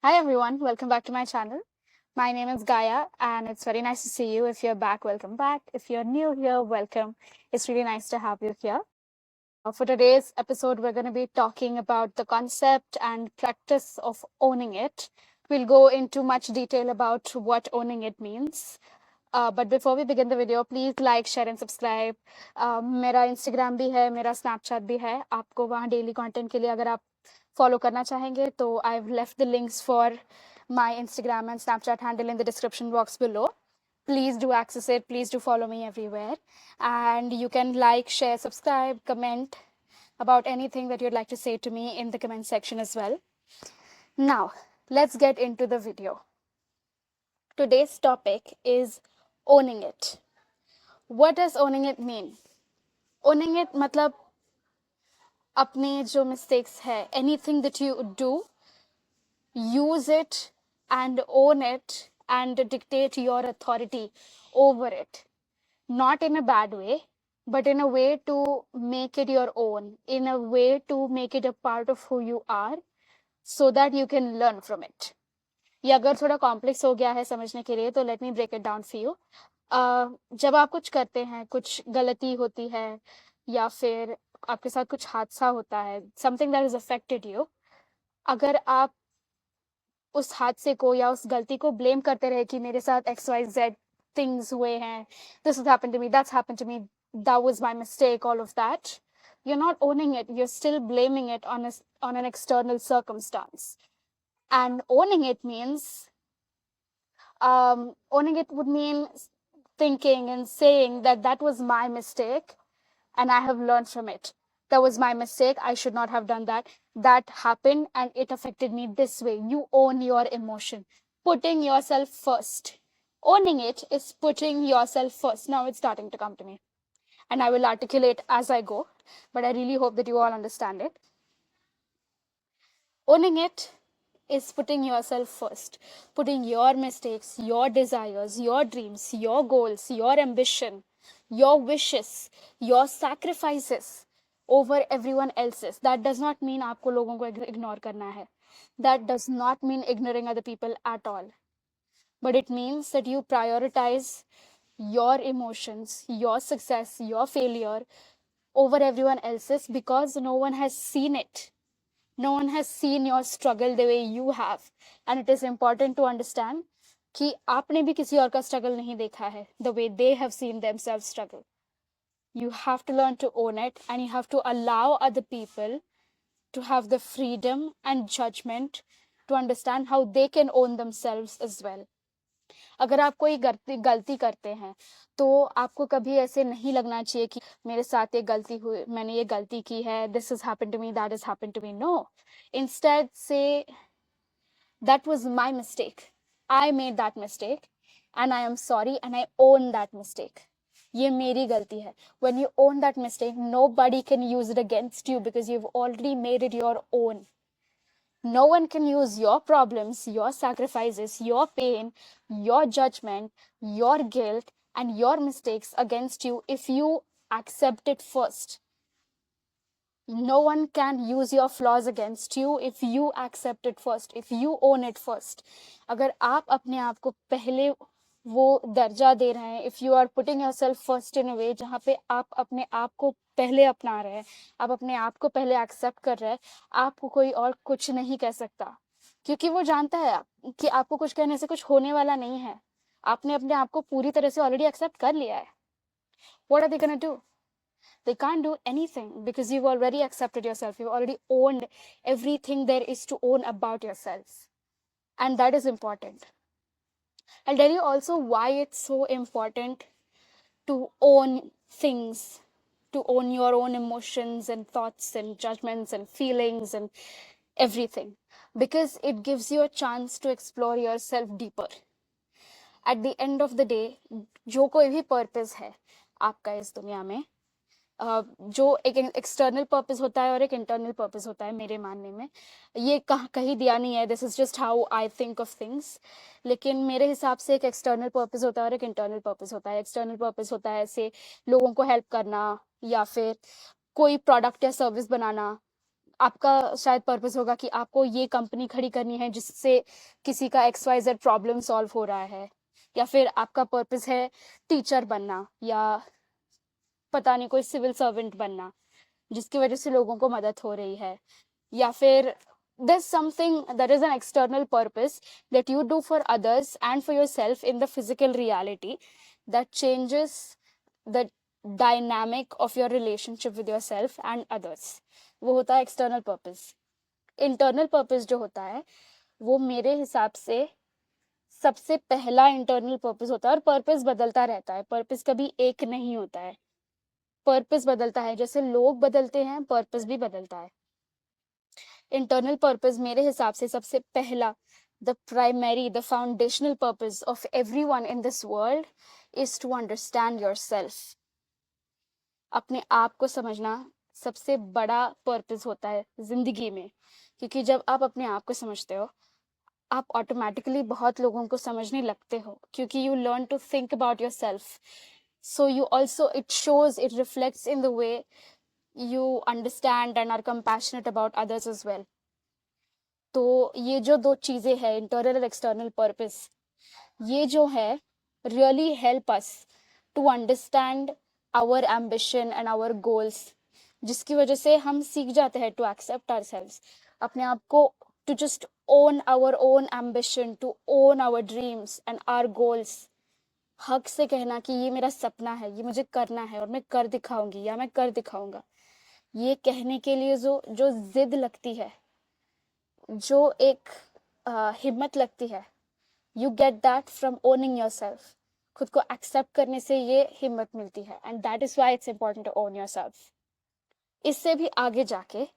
Hi everyone, welcome back to my channel. My name is Gaia and it's very nice to see you. If you're back, welcome back. If you're new here, welcome. It's really nice to have you here. For today's episode, we're going to be talking about the concept and practice of owning it. We'll go into much detail about what owning it means. But before we begin the video, please like, share and subscribe. मेरा Instagram भी है, मेरा Snapchat भी है. आपको वहाँ daily content के लिए अगर आप follow करना चाहेंगे तो I've left the links for my Instagram and Snapchat handle in the description box below. Please do access it. Please do follow me everywhere. And you can like, share, subscribe, comment about anything that you'd like to say to me in the comment section as well. Now, let's get into the video. Today's topic is owning it. What does owning it mean? Owning it मतलब अपने जो mistakes है, anything that you do, use it and own it and dictate your authority over it. Not in a bad way, but in a way to make it your own, in a way to make it a part of who you are, so that you can learn from it. ये अगर थोड़ा complex हो गया है समझने के लिए तो let me break it down for you. जब आप कुछ करते हैं, कुछ गलती होती है या फिर आपके साथ कुछ हादसा होता है, something that is affected you, अगर आप उस हादसे को या उस गलती को ब्लेम करते रहे कि मेरे साथ XYZ things हुए हैं, this has happened to me, that's happened to me, that was my mistake, all of that, you're not owning it, you're still blaming it on an external circumstance. And owning it means owning it would mean thinking and saying that that was my mistake and I have learned from it. That was my mistake. I should not have done that. That happened and it affected me this way. You own your emotion, putting yourself first. Owning it is putting yourself first. Now it's starting to come to me. And I will articulate as I go, but I really hope that you all understand it. Owning it is putting yourself first, putting your mistakes, your desires, your dreams, your goals, your ambition, your wishes, your sacrifices over everyone else's. That does not mean आपको लोगों को ignore करना है. That does not mean ignoring other people at all. But it means that you prioritize your emotions, your success, your failure over everyone else's because no one has seen it. No one has seen your struggle the way you have. And it is important to understand कि आपने भी किसी और का struggle नहीं देखा है the way they have seen themselves struggle. You have to learn to own it and you have to allow other people to have the freedom and judgment to understand how they can own themselves as well. अगर आप कोई गलती करते हैं तो आपको कभी ऐसे नहीं लगना चाहिए कि मेरे साथ ये गलती हुई, मैंने ये गलती की है, this has happened to me, that has happened to me. No, instead say that was my mistake, I made that mistake and I am sorry and I own that mistake. ये मेरी गलती है. When you own that mistake, nobody can use it against you because you've already made it your own. No one can use your problems, your sacrifices, your pain, your judgment, your guilt, and your mistakes against you if you accept it first. No one can use your flaws against you if you accept it first, if you own it first. अगर आप अपने आप को पहले वो दर्जा दे रहे हैं, if you are putting yourself first in a way जहाँ पे आप अपने आप को पहले अपना रहे हैं, आप अपने आप को पहले एक्सेप्ट कर रहे हैं, आपको कोई और कुछ नहीं कह सकता क्योंकि वो जानता है कि आपको कुछ कहने से कुछ होने वाला नहीं है. आपने अपने आप को पूरी तरह से ऑलरेडी एक्सेप्ट कर लिया है. What are they gonna do? They can't do anything because you've already accepted yourself. You've already owned everything there is to own about yourself. And that is important. I'll tell you also why it's so important to own things, to own your own emotions and thoughts and judgments and feelings and everything. Because it gives you a chance to explore yourself deeper. At the end of the day, जो कोई भी purpose है आपका इस दुनिया में, जो एक एक्सटर्नल पर्पस होता है और एक इंटरनल पर्पस होता है मेरे मानने में. ये कहीं दिया नहीं है, this is just how I think of things. लेकिन मेरे हिसाब से एक एक्सटर्नल पर्पस होता है और एक इंटरनल पर्पस होता है. एक्सटर्नल पर्पस होता है ऐसे लोगों को हेल्प करना या फिर कोई प्रोडक्ट या सर्विस बनाना, आपका शायद पर्पस होगा कि आपको ये कंपनी खड़ी करनी है जिससे किसी का XYZ प्रॉब्लम सॉल्व हो रहा है, या फिर आपका पर्पस है टीचर बनना, या पता नहीं कोई सिविल सर्वेंट बनना जिसकी वजह से लोगों को मदद हो रही है, या फिर there's something, there is an external purpose that you do for others and for yourself in the physical reality that changes the dynamic of your relationship with yourself and others. वो होता है external purpose. Internal purpose जो होता है वो मेरे हिसाब से सबसे पहला इंटरनल पर्पस होता है, और पर्पस बदलता रहता है, पर्पस कभी एक नहीं होता है, पर्पस बदलता है, जैसे लोग बदलते हैं पर्पस भी बदलता है। इंटरनल पर्पस मेरे हिसाब से सबसे पहला, the primary, the foundational purpose of everyone in this world is to understand yourself. अपने आप को समझना सबसे बड़ा पर्पस होता है जिंदगी में, क्योंकि जब आप अपने आप को समझते हो आप ऑटोमेटिकली बहुत लोगों को समझने लगते हो, क्योंकि you learn to think about yourself, so you also, it shows, it reflects in the way you understand and are compassionate about others as well. तो ये जो दो चीज़ें हैं, इंटरनल और एक्सटर्नल पर्पस, ये जो है really help us to understand our ambition and our goals, जिसकी वजह से हम सीख जाते हैं टू एक्सेप्ट आवरसेल्व्स, अपने आप को, to just own our own ambition, to own our dreams and our goals. हक से कहना कि ये मेरा सपना है, ये मुझे करना है और मैं कर दिखाऊंगी या मैं कर दिखाऊंगा। ये कहने के लिए जो जो जिद लगती है, जो एक हिम्मत लगती है, you get that from owning yourself. खुद को एक्सेप्ट करने से ये हिम्मत मिलती है, and that is why it's important to own yourself. इससे भी आगे जाके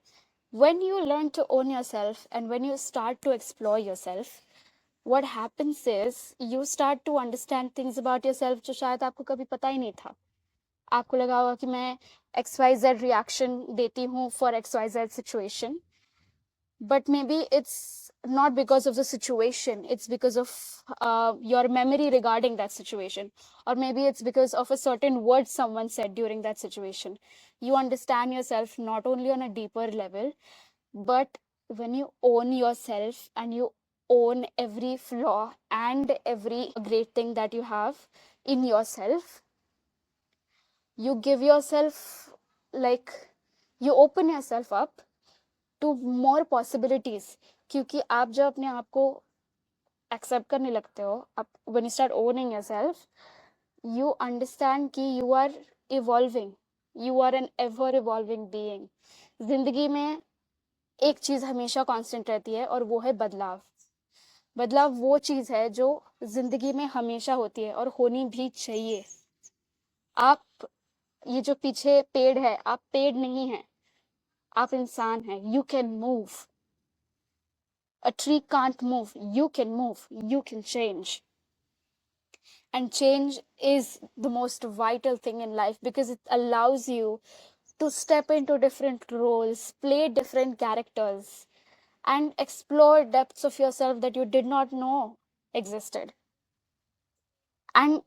when you learn to own yourself and when you start to explore yourself, what happens is you start to understand things about yourself जो शायद आपको कभी पता ही नहीं था। आपको लगा होगा कि मैं XYZ रिएक्शन देती हूँ for XYZ situation, but maybe it's not because of the situation, it's because of your memory regarding that situation, or maybe it's because of a certain word someone said during that situation. You understand yourself not only on a deeper level, but when you own yourself and you own every flaw and every great thing that you have in yourself, you give yourself, like, you open yourself up to more possibilities, क्योंकि आप जब अपने आप को accept करने लगते हो, आप when you start owning yourself, you understand कि you are evolving, you are an ever evolving being. जिंदगी में एक चीज हमेशा कांस्टेंट रहती है और वो है बदलाव। बदलाव वो चीज है जो जिंदगी में हमेशा होती है और होनी भी चाहिए। आप, ये जो पीछे पेड़ है, आप पेड़ नहीं है, आप इंसान हैं। You can move, a tree can't move, you can move, you can change, and change is the most vital thing in life because it allows you to step into different roles, play different characters, and explore depths of yourself that you did not know existed. And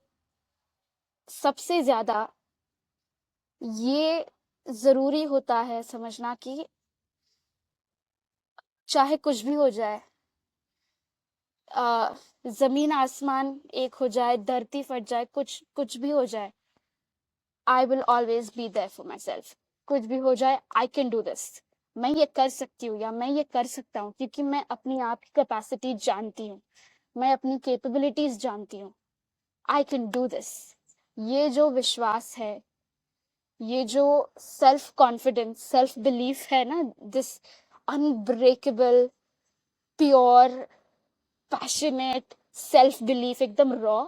सबसे ज्यादा ये जरूरी होता है समझना कि चाहे कुछ भी हो जाए, जमीन आसमान एक हो जाए, धरती फट जाए, कुछ कुछ भी हो जाए, I will always be there for myself. कुछ भी हो जाए, आई कैन डू दिस, मैं ये कर सकती हूँ या मैं ये कर सकता हूँ, क्योंकि मैं अपनी आप की कैपेसिटी जानती हूँ, मैं अपनी कैपेबिलिटीज जानती हूँ। I can do this. ये जो विश्वास है, ये जो सेल्फ कॉन्फिडेंस, सेल्फ बिलीफ है ना, this unbreakable, pure, passionate self belief, एकदम रॉ,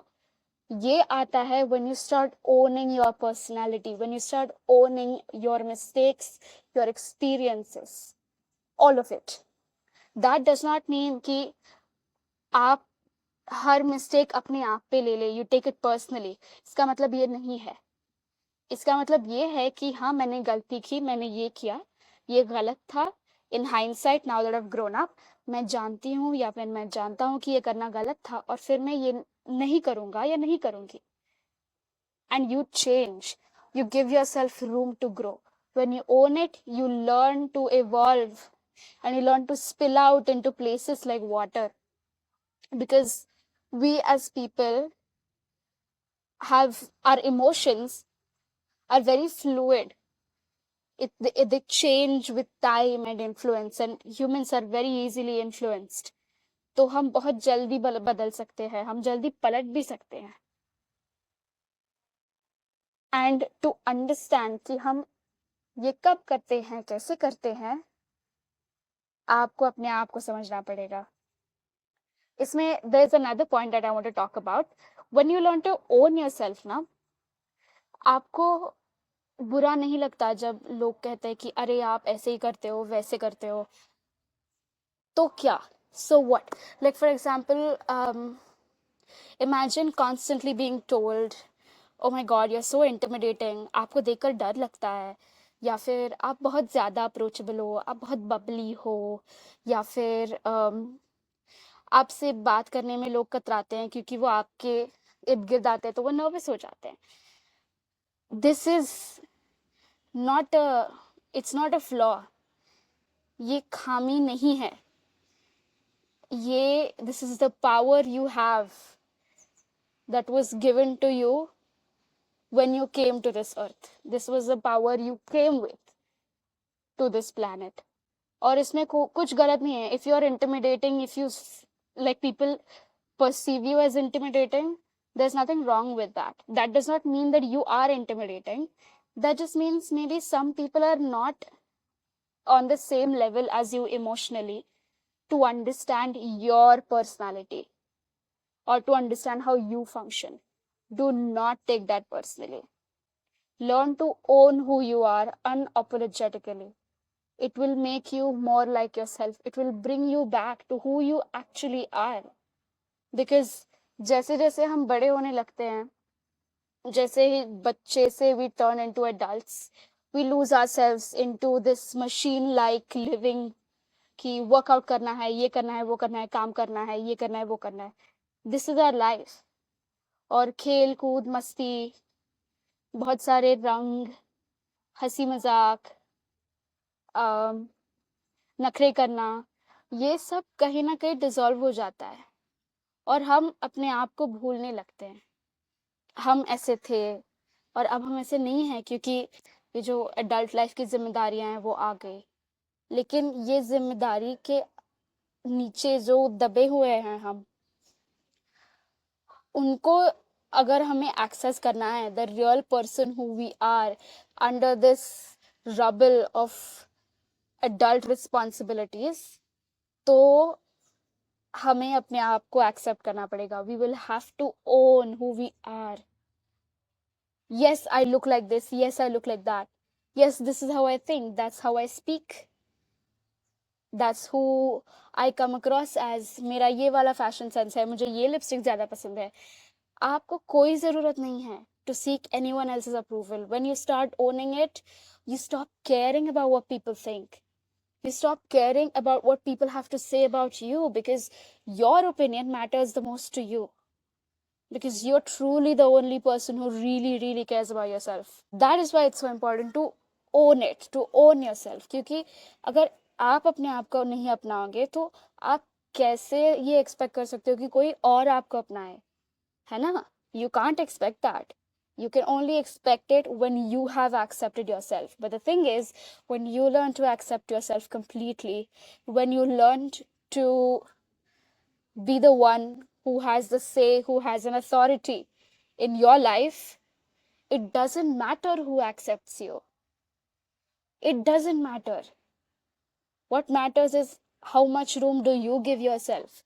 ये आता है when you start owning your personality, when you start owning your mistakes, your experiences, all of it. That does not mean कि आप हर mistake अपने आप पे ले ले, you take it personally. इसका मतलब ये नहीं है। इसका मतलब ये है कि हाँ, मैंने गलती की, मैंने ये किया, ये गलत था। In hindsight, now that I have grown up, मैं जानती हूँ या फिर मैं जानता हूँ कि ये करना गलत था और फिर मैं ये नहीं करूँगा या नहीं करूँगी। And you change, you give yourself room to grow. When you own it, you learn to evolve and you learn to spill out into places like water. Because we as people have our emotions are very fluid. They change with time and influence, and humans are very easily influenced. तो हम बहुत जल्दी बदल सकते हैं, हम जल्दी पलट भी सकते हैं. एंड टू अंडरस्टैंड कि हम ये कब करते हैं, कैसे करते हैं, आपको अपने आप को समझना पड़ेगा. इसमें there is another point that I want to talk about. When you learn to own yourself ना, आपको बुरा नहीं लगता जब लोग कहते हैं कि अरे आप ऐसे ही करते हो, वैसे करते हो. तो क्या, so what? Like for example, imagine constantly being told, oh my god, you're so intimidating, आपको देखकर डर लगता है, या फिर आप बहुत ज़्यादा अप्रोचेबल हो, आप बहुत बबली हो, या फिर आपसे बात करने में लोग कतराते हैं क्योंकि वो आपके इर्द गिर्द आते हैं तो वो नर्वस हो जाते हैं. This is not a it's not a flaw. ये खामी नहीं है. ये this is the power you have that was given to you when you came to this earth. This was the power you came with to this planet. और इसमें कुछ गलत नहीं है. If you are intimidating, if you like people perceive you as intimidating, there's nothing wrong with that. That does not mean that you are intimidating. That just means maybe some people are not on the same level as you emotionally to understand your personality or to understand how you function. Do not take that personally. Learn to own who you are unapologetically. It will make you more like yourself. It will bring you back to who you actually are. Because जैसे जैसे हम बड़े होने लगते हैं, जैसे ही बच्चे से we turn into adults, we lose ourselves into this machine like living कि वर्कआउट करना है, ये करना है, वो करना है, काम करना है, ये करना है, वो करना है. This is our life. और खेल कूद मस्ती, बहुत सारे रंग, हंसी मजाक, नखरे करना, ये सब कहीं ना कहीं डिसॉल्व हो जाता है और हम अपने आप को भूलने लगते हैं. हम ऐसे थे और अब हम ऐसे नहीं हैं क्योंकि ये जो एडल्ट लाइफ की जिम्मेदारियां हैं वो आ गई. लेकिन ये जिम्मेदारी के नीचे जो दबे हुए हैं हम, उनको अगर हमें एक्सेस करना है, the real person who we are under this rubble of adult responsibilities, तो हमें अपने आप को एक्सेप्ट करना पड़ेगा. We will have to own who we are. Yes, I look like this. Yes, I look like that. Yes, this is how I think. That's how I speak. That's who I come across as. मेरा ये वाला fashion sense है, मुझे ये lipstick ज़्यादा पसंद है. आपको कोई ज़रूरत नहीं है to seek anyone else's approval. When you start owning it, you stop caring about what people think. You stop caring about what people have to say about you because your opinion matters the most to you. Because you're truly the only person who really cares about yourself. That is why it's so important to own it, to own yourself. क्योंकि अगर आप अपने आप को नहीं अपनाओगे तो आप कैसे ये एक्सपेक्ट कर सकते हो कि कोई और आपको अपनाए, है ना? You can't expect that. You can only expect it when you have accepted yourself. But the thing is, when you learn to accept yourself completely, when you learn to be the one who has the say, who has an authority in your life, it doesn't matter who accepts you. It doesn't matter. What matters is how much room do you give yourself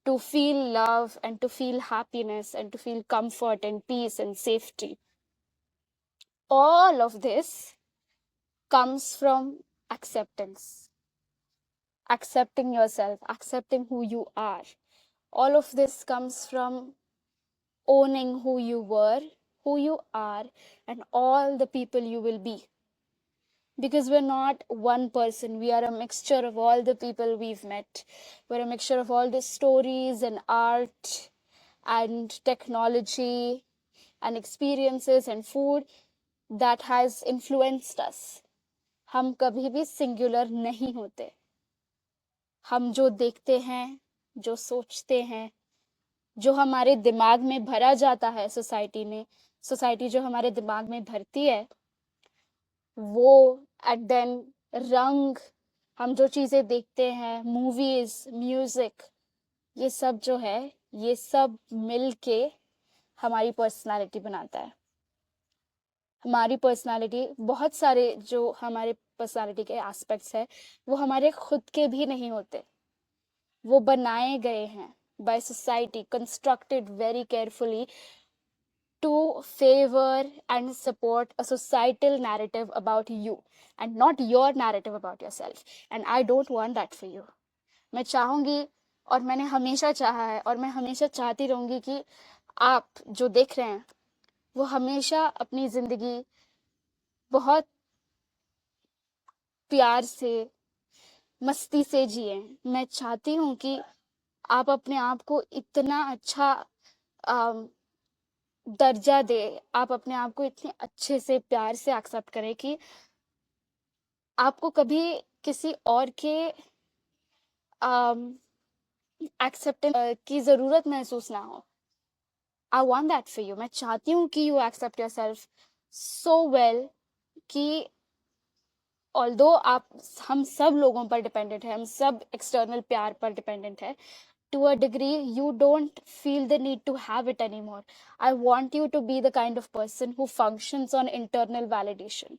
to feel love and to feel happiness and to feel comfort and peace and safety. All of this comes from acceptance. Accepting yourself, accepting who you are. All of this comes from owning who you were, who you are, and all the people you will be. Because we're not one person, we are a mixture of all the people we've met. We're a mixture of all the stories and art and technology and experiences and food that has influenced us. हम कभी भी singular नहीं होते। हम जो देखते हैं, जो सोचते हैं, जो हमारे दिमाग में भरा जाता है सोसाइटी जो हमारे दिमाग में भरती है, वो एट देन रंग, हम जो चीज़ें देखते हैं, मूवीज, म्यूजिक, ये सब जो है, ये सब मिल के हमारी पर्सनालिटी बनाता है। हमारी पर्सनालिटी, बहुत सारे जो हमारे पर्सनालिटी के एस्पेक्ट्स है, वो हमारे खुद के भी नहीं होते, वो बनाए गए हैं by society, constructed very carefully to favor and support a societal narrative about you and not your narrative about yourself. And I don't want that for you. मैं चाहूंगी, और मैंने हमेशा चाहा है, और मैं हमेशा चाहती रहूंगी कि आप जो देख रहे हैं वो हमेशा अपनी जिंदगी बहुत प्यार से, मस्ती से जिए। मैं चाहती हूँ कि आप अपने आप को इतना अच्छा अम, दर्जा दे, आप अपने आप को इतने अच्छे से प्यार से एक्सेप्ट करें कि आपको कभी किसी और के एक्सेप्टेंस की जरूरत महसूस ना हो। I want that for you. मैं चाहती हूँ कि you accept yourself so well कि ऑल्दो आप, हम सब लोगों पर डिपेंडेंट है, हम सब एक्सटर्नल प्यार पर डिपेंडेंट है, to a degree you don't feel the need to have it anymore. I want you to be the kind of person who functions on internal validation.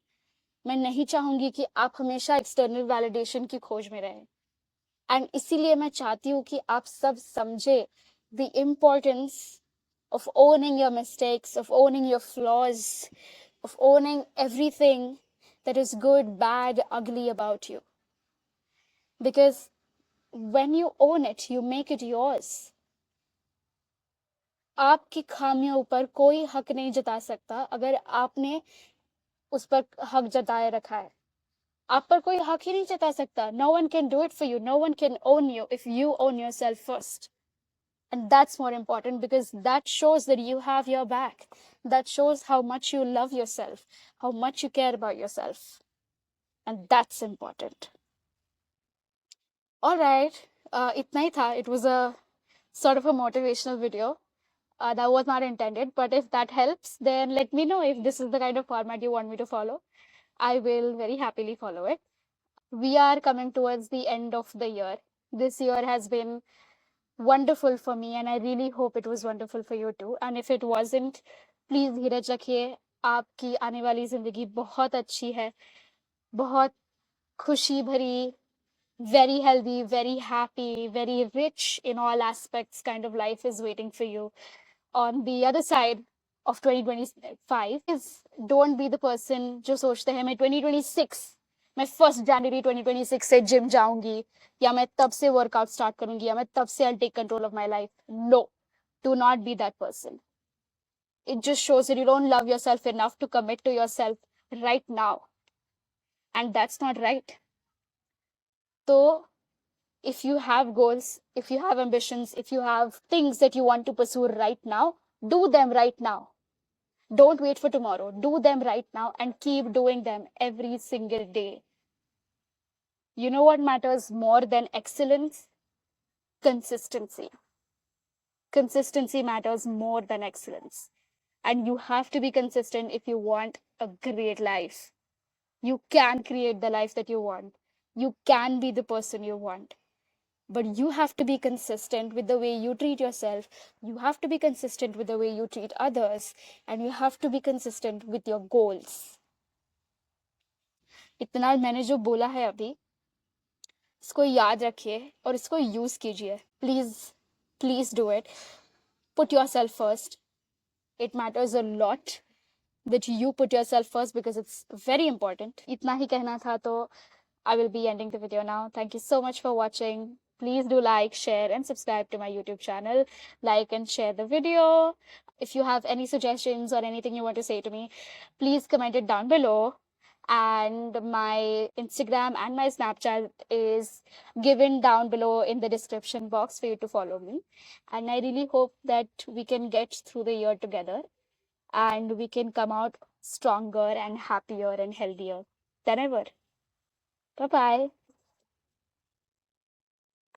मैं नहीं चाहूंगी कि आप हमेशा एक्सटर्नल वैलिडेशन की खोज में रहें। एंड इसीलिए मैं चाहती हूँ कि आप सब समझे the importance of owning your mistakes, of owning your flaws, of owning everything that is good, bad, ugly about you. Because when you own it, you make it yours. आपकी खामियों ऊपर कोई हक नहीं जता सकता अगर आपने उस पर हक जताए रखा है। आप पर कोई हक ही नहीं जता सकता। No one can do it for you. No one can own you if you own yourself first. And that's more important because that shows that you have your back. That shows how much you love yourself, how much you care about yourself. And that's important. All right. इतना ही था. It was a sort of a motivational video. That was not intended, but if that helps, then let me know if this is the kind of format you want me to follow. I will very happily follow it. We are coming towards the end of the year. This year has been wonderful for me, and I really hope it was wonderful for you too. And if it wasn't, please धीरज रखिए। आपकी आने वाली जिंदगी बहुत अच्छी है, बहुत खुशी भरी, very healthy, very happy, very rich in all aspects kind of life is waiting for you on the other side of 2025. Is don't be the person जो सोचते हैं मैं 2026, मैं 1 जनवरी 2026 से जिम जाऊंगी, या मैं तब से वर्कआउट स्टार्ट करूंगी, या मैं तब से I'll take control of my life. No, do not be that person. It just shows that you don't love yourself enough to commit to yourself right now, and that's not right. So if you have goals, if you have ambitions, if you have things that you want to pursue right now, do them right now. Don't wait for tomorrow. Do them right now and keep doing them every single day. You know what matters more than excellence? Consistency. Consistency matters more than excellence. And you have to be consistent if you want a great life. You can create the life that you want. You can be the person you want. But you have to be consistent with the way you treat yourself. You have to be consistent with the way you treat others. And you have to be consistent with your goals. इतना मैंने जो बोला है अभी, इसको याद रखिए और इसको यूज कीजिए. Please, please do it. Put yourself first. It matters a lot that you put yourself first because it's very important. इतना ही कहना था, तो I will be ending the video now. Thank you so much for watching. Please do like, share, and subscribe to my YouTube channel. Like and share the video. If you have any suggestions or anything you want to say to me, please comment it down below. And my Instagram and my Snapchat is given down below in the description box for you to follow me. And I really hope that we can get through the year together and we can come out stronger and happier and healthier than ever. Bye bye.